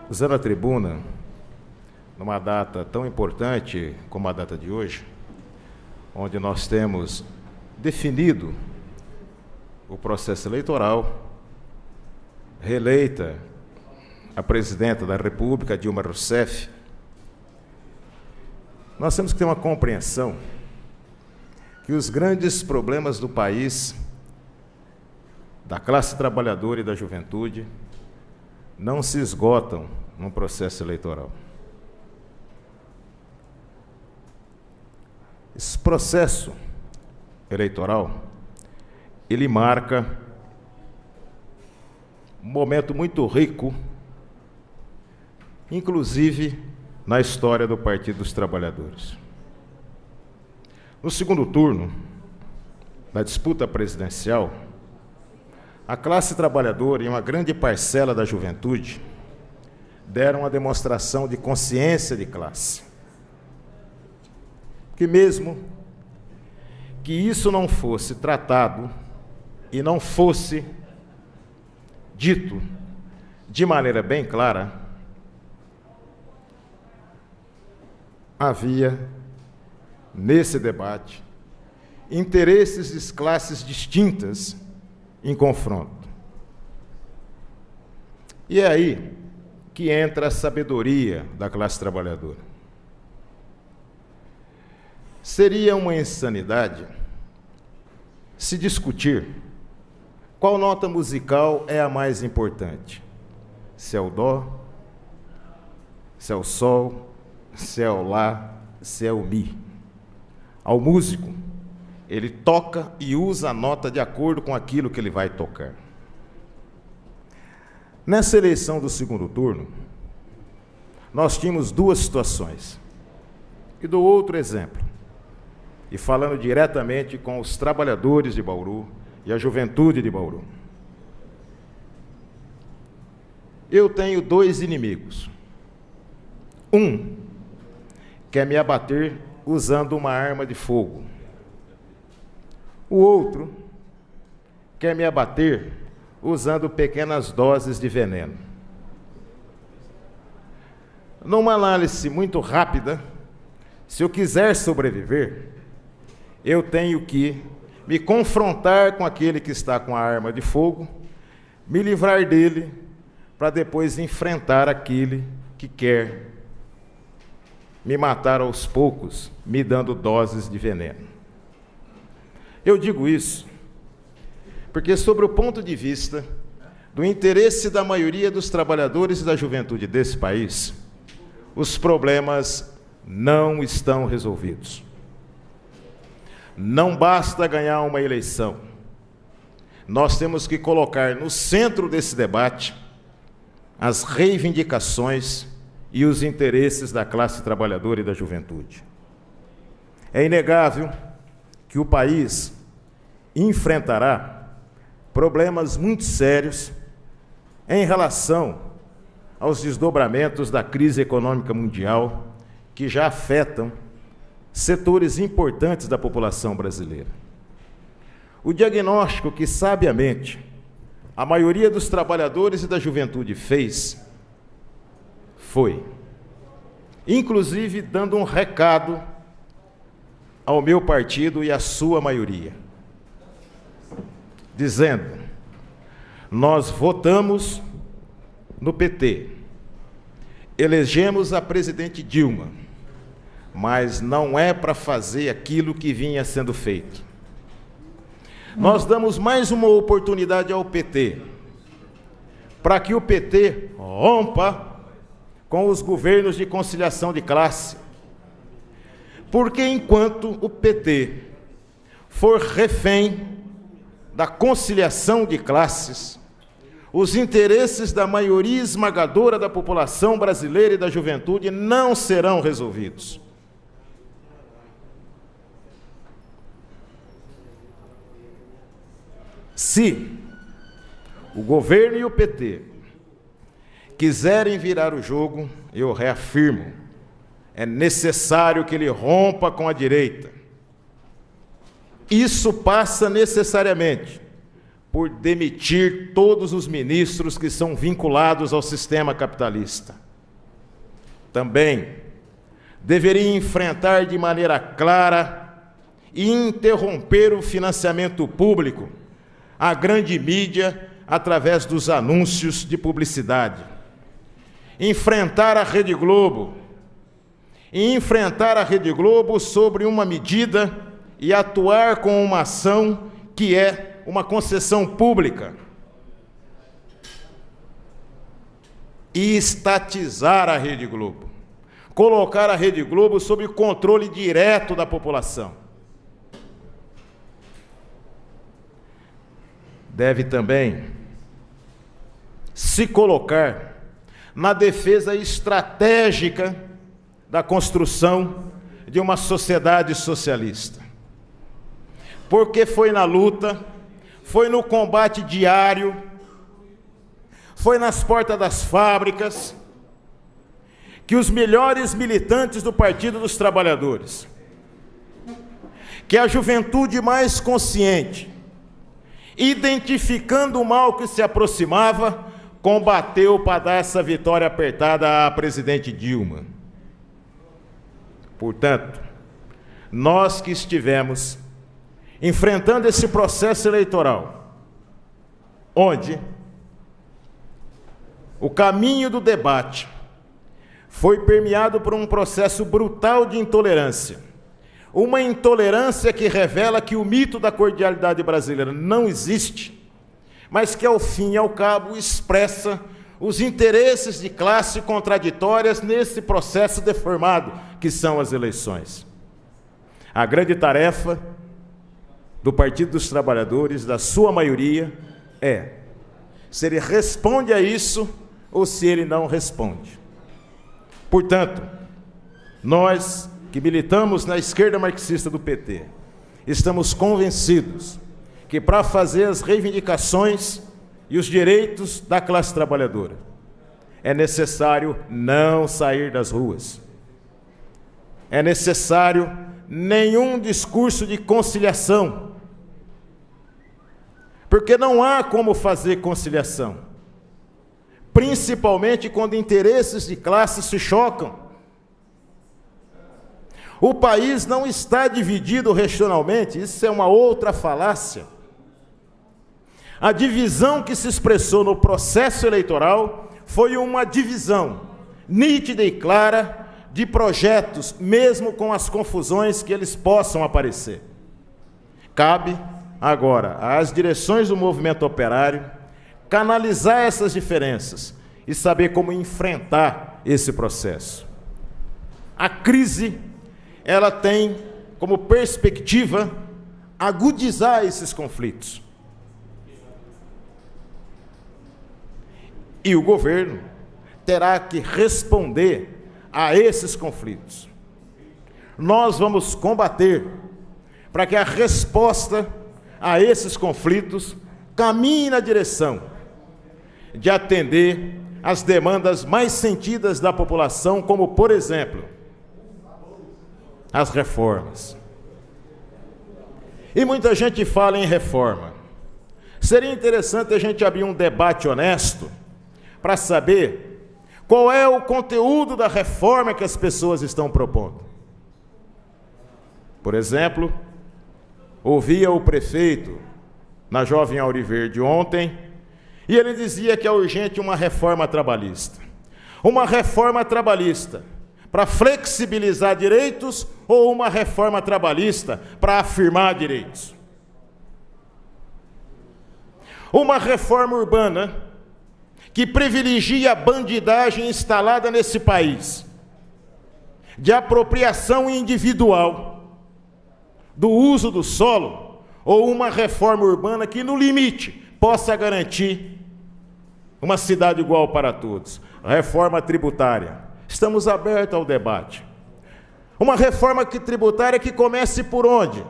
Usando a tribuna, numa data tão importante como a data de hoje, onde nós temos definido o processo eleitoral, reeleita a presidenta da República, Dilma Rousseff, nós temos que ter uma compreensão que os grandes problemas do país, da classe trabalhadora e da juventude, não se esgotam num processo eleitoral. Esse processo eleitoral, ele marca um momento muito rico, inclusive na história do Partido dos Trabalhadores. No segundo turno, na disputa presidencial, a classe trabalhadora e uma grande parcela da juventude deram uma demonstração de consciência de classe. Que mesmo que isso não fosse tratado e não fosse dito de maneira bem clara, havia, nesse debate, interesses de classes distintas em confronto. E é aí que entra a sabedoria da classe trabalhadora. Seria uma insanidade se discutir qual nota musical é a mais importante. Se é o dó, se é o sol, se é o lá, se é o mi. Ao músico, ele toca e usa a nota de acordo com aquilo que ele vai tocar. Nessa eleição do segundo turno, nós tínhamos duas situações. E dou outro exemplo. E falando diretamente com os trabalhadores de Bauru e a juventude de Bauru. Eu tenho dois inimigos. Um quer me abater usando uma arma de fogo. O outro quer me abater usando pequenas doses de veneno. Numa análise muito rápida, se eu quiser sobreviver, eu tenho que me confrontar com aquele que está com a arma de fogo, me livrar dele, para depois enfrentar aquele que quer me matar aos poucos, me dando doses de veneno. Eu digo isso porque, sobre o ponto de vista do interesse da maioria dos trabalhadores e da juventude desse país, os problemas não estão resolvidos. Não basta ganhar uma eleição. Nós temos que colocar no centro desse debate as reivindicações e os interesses da classe trabalhadora e da juventude. É inegável que o país enfrentará problemas muito sérios em relação aos desdobramentos da crise econômica mundial que já afetam setores importantes da população brasileira. O diagnóstico que, sabiamente, a maioria dos trabalhadores e da juventude fez foi, inclusive, dando um recado ao meu partido e à sua maioria, dizendo: nós votamos no PT, elegemos a presidente Dilma, mas não é para fazer aquilo que vinha sendo feito. Nós damos mais uma oportunidade ao PT, para que o PT rompa com os governos de conciliação de classe, porque enquanto o PT for refém da conciliação de classes, os interesses da maioria esmagadora da população brasileira e da juventude não serão resolvidos. Se o governo e o PT quiserem virar o jogo, eu reafirmo, é necessário que ele rompa com a direita. Isso passa necessariamente por demitir todos os ministros que são vinculados ao sistema capitalista. Também deveria enfrentar de maneira clara e interromper o financiamento público à grande mídia através dos anúncios de publicidade. Enfrentar a Rede Globo, e enfrentar a Rede Globo sobre uma medida e atuar com uma ação que é uma concessão pública. E estatizar a Rede Globo, colocar a Rede Globo sob controle direto da população. Deve também se colocar na defesa estratégica da construção de uma sociedade socialista. Porque foi na luta, foi no combate diário, foi nas portas das fábricas, que os melhores militantes do Partido dos Trabalhadores, que a juventude mais consciente, identificando o mal que se aproximava, combateu para dar essa vitória apertada à presidente Dilma. Portanto, nós que estivemos enfrentando esse processo eleitoral, onde o caminho do debate foi permeado por um processo brutal de intolerância, uma intolerância que revela que o mito da cordialidade brasileira não existe, mas que, ao fim e ao cabo, expressa os interesses de classe contraditórias nesse processo deformado que são as eleições. A grande tarefa do Partido dos Trabalhadores, da sua maioria, é se ele responde a isso ou se ele não responde. Portanto, nós que militamos na esquerda marxista do PT, estamos convencidos que para fazer as reivindicações e os direitos da classe trabalhadora, é necessário não sair das ruas. É necessário nenhum discurso de conciliação, porque não há como fazer conciliação, principalmente quando interesses de classe se chocam. O país não está dividido regionalmente, isso é uma outra falácia. A divisão que se expressou no processo eleitoral foi uma divisão nítida e clara de projetos, mesmo com as confusões que eles possam aparecer. Cabe agora às direções do movimento operário canalizar essas diferenças e saber como enfrentar esse processo. A crise, ela tem como perspectiva agudizar esses conflitos. E o governo terá que responder a esses conflitos. Nós vamos combater para que a resposta a esses conflitos caminhe na direção de atender às demandas mais sentidas da população, como, por exemplo, as reformas. E muita gente fala em reforma. Seria interessante a gente abrir um debate honesto para saber qual é o conteúdo da reforma que as pessoas estão propondo. Por exemplo, ouvia o prefeito na Jovem Auriverde ontem, e ele dizia que é urgente uma reforma trabalhista. Uma reforma trabalhista para flexibilizar direitos ou uma reforma trabalhista para afirmar direitos? Uma reforma urbana que privilegia a bandidagem instalada nesse país, de apropriação individual do uso do solo, ou uma reforma urbana que, no limite, possa garantir uma cidade igual para todos. Reforma tributária. Estamos abertos ao debate. Uma reforma tributária que comece por onde?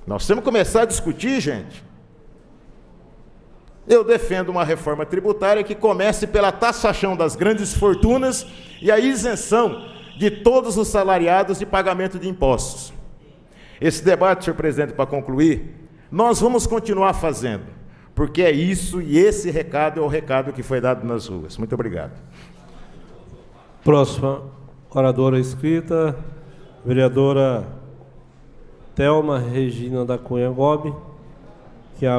Nós temos que começar a discutir, gente. Eu defendo uma reforma tributária que comece pela taxação das grandes fortunas e a isenção de todos os salariados de pagamento de impostos. Esse debate, senhor presidente, para concluir, Nós vamos continuar fazendo, porque é isso, e esse recado é o recado que foi dado nas ruas. Muito obrigado. Próxima oradora escrita, vereadora Thelma Regina da Cunha Gobi.